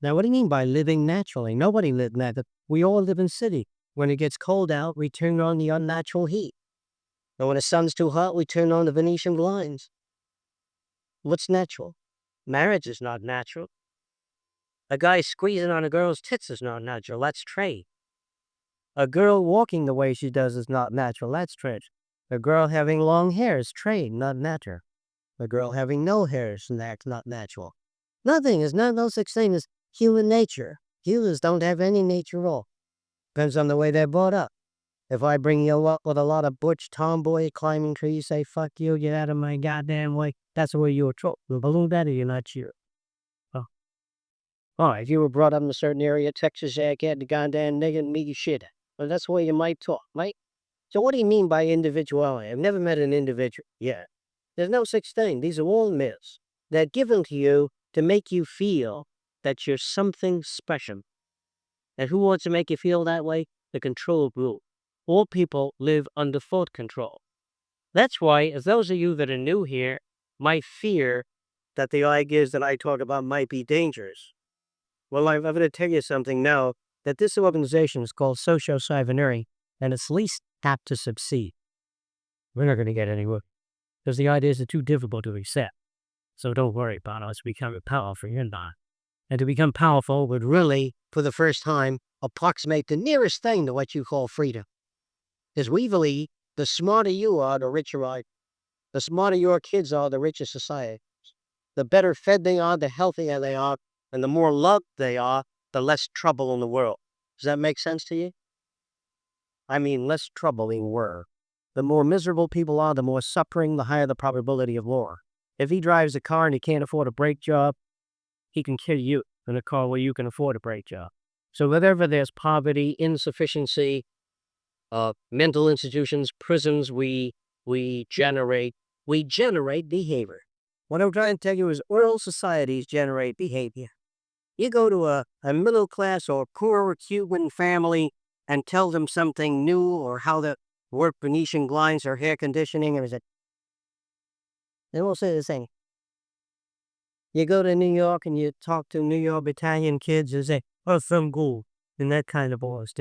Now, what do you mean by living naturally? Nobody lives naturally. We all live in city. When it gets cold out, we turn on the unnatural heat. And when the sun's too hot, we turn on the Venetian blinds. What's natural? Marriage is not natural. A guy squeezing on a girl's tits is not natural. That's trade. A girl walking the way she does is not natural. That's trade. A girl having long hair is trade, not natural. A girl having no hair is not natural. Nothing is no such thing as human nature. Humans don't have any nature at all. Depends on the way they're brought up. If I bring you up with a lot of butch tomboy climbing trees, say, fuck you, get out of my goddamn way, that's the way you're trolled. The balloon daddy, you're not sure. Oh. All right, if you were brought up in a certain area, Texas, yeah, get the goddamn nigga meaty shit. Well, that's the way you might talk, right? So what do you mean by individuality? I've never met an individual yet. There's no such thing. These are all myths. They're given to you to make you feel that you're something special. And who wants to make you feel that way? The control group. All people live under thought control. That's why, as those of you that are new here might fear that the ideas that I talk about might be dangerous. Well, I'm going to tell you something now, that this organization is called Socio-Cybernery, and it's least apt to succeed. We're not going to get anywhere, because the ideas are too difficult to accept. So don't worry about us becoming powerful. You're not. And to become powerful would really, for the first time, approximate the nearest thing to what you call freedom. Because we believe the smarter you are, the richer I. The smarter your kids are, the richer society. The better fed they are, the healthier they are, and the more loved they are, the less trouble in the world. Does that make sense to you? I mean, less trouble in the world. The more miserable people are, the more suffering, the higher the probability of war. If he drives a car and he can't afford a brake job, he can kill you in a car where you can afford a brake job. So wherever there's poverty, insufficiency, mental institutions, prisons, we generate behavior. What I'm trying to tell you is all societies generate behavior. You go to a middle class or poor Cuban family and tell them something new or how to work Venetian blinds or hair conditioning, or they won't say the same. You go to New York and you talk to New York Italian kids and say, oh, some good, and that kind of voice.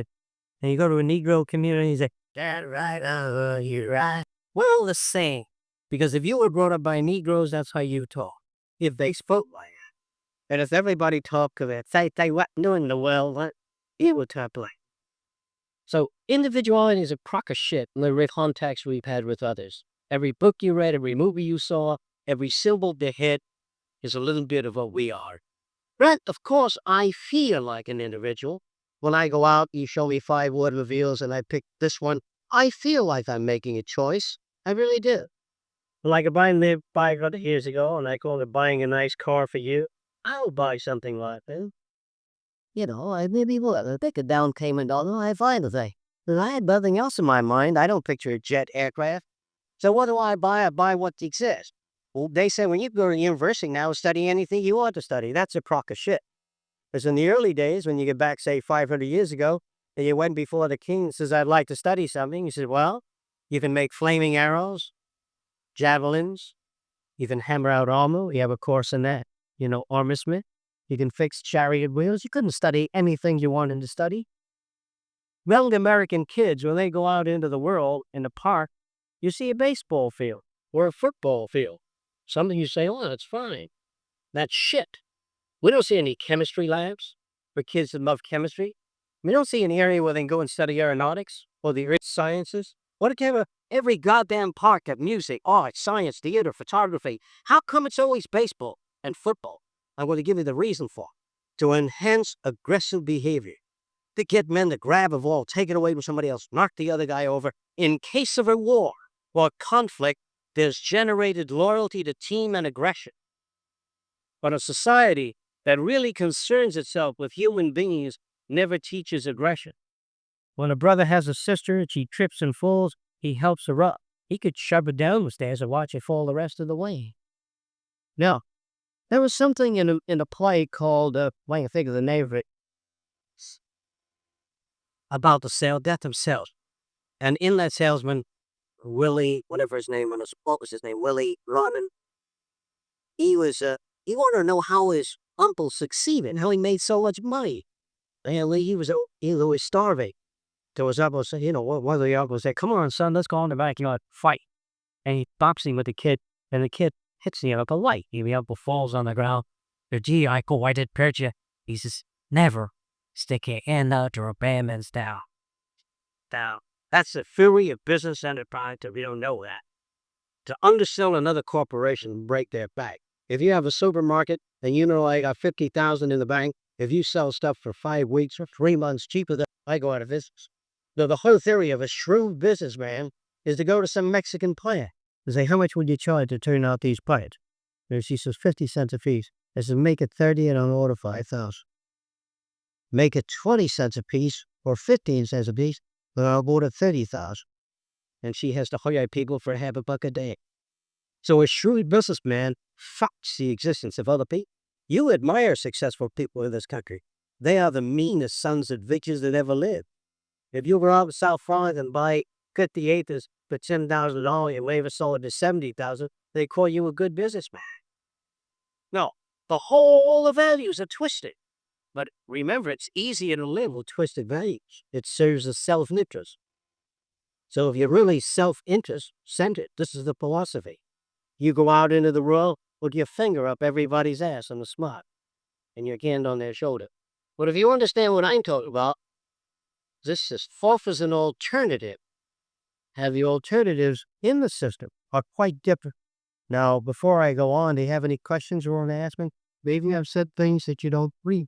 And you go to a Negro community and say, that's right, you're right. Well, the same. Because if you were brought up by Negroes, that's how you talk. If they spoke like that. And if everybody talked of it, say what doing the world, it would talk like. So individuality is a crock of shit in the context we've had with others. Every book you read, every movie you saw, every symbol they hit is a little bit of what we are. But, of course, I feel like an individual. When I go out, you show me 5 word reveals and I pick this one, I feel like I'm making a choice. I really do. Like if I lived 500 years ago and I call it buying a nice car for you, I'll buy something like that. You know, I maybe will pick a down payment on it, I find the thing. But I had nothing else in my mind. I don't picture a jet aircraft. So what do I buy? I buy what exists. Well, they say when you go to university now, study anything you want to study. That's a crock of shit. Because in the early days, when you get back, say, 500 years ago, and you went before the king and says, I'd like to study something. He said, well, you can make flaming arrows, javelins. You can hammer out armor. You have a course in that. You know, armorsmith. You can fix chariot wheels. You couldn't study anything you wanted to study. Young American kids, when they go out into the world, in the park, you see a baseball field or a football field. Something you say, oh, that's fine. That's shit. We don't see any chemistry labs for kids that love chemistry. We don't see an area where they can go and study aeronautics or the earth sciences. What if you have every goddamn park of music, art, science, theater, photography? How come it's always baseball and football? I'm going to give you the reason for it. To enhance aggressive behavior. To get men to grab a ball, take it away from somebody else, knock the other guy over. In case of a war or conflict, there's generated loyalty to team and aggression. But a society that really concerns itself with human beings never teaches aggression. When a brother has a sister and she trips and falls, he helps her up. He could shove her down the stairs and watch her fall the rest of the way. Now, there was something in a play called, I can think of the name of it, about the death of sales. And in that salesman, Willie, whatever his name was, what was his name? Willie Rodman. He wanted to know how his uncle succeeded, how he made so much money. And he was starving. There was uncle say, one of the uncles said, "Come on, son, let's go in the backyard, fight." And he's boxing with the kid, and the kid hits the uncle light. The uncle falls on the ground. "Gee, uncle, why did hurt you?" He says, "Never stick your hand out to a bad man's down." Now, that's the theory of business enterprise if you don't know that. To undersell another corporation and break their back. If you have a supermarket and I got 50,000 in the bank, if you sell stuff for 5 weeks or 3 months cheaper than I go out of business. So the whole theory of a shrewd businessman is to go to some Mexican player and say, "How much would you charge to turn out these plants?" And she says, 50 cents a piece. I said, "Make it 30 and I'll order 5,000. Make it 20 cents a piece or 15 cents a piece, then I'll order 30,000. And she has to hire people for $50 a day. So a shrewd businessman fucks the existence of other people. You admire successful people in this country. They are the meanest sons of bitches that ever lived. If you go out in South France and buy 50 acres for $10,000 and later sell it to 70,000, they call you a good businessman. No, all the values are twisted. But remember, it's easier to live with twisted values. It serves as self-interest. So if you're really self-interest centered, this is the philosophy. You go out into the world with your finger up everybody's ass on the smart and your hand on their shoulder. But if you understand what I'm talking about, this offers an alternative. Have the alternatives in the system are quite different. Now, before I go on, do you have any questions you want to ask me? Maybe I've said things that you don't agree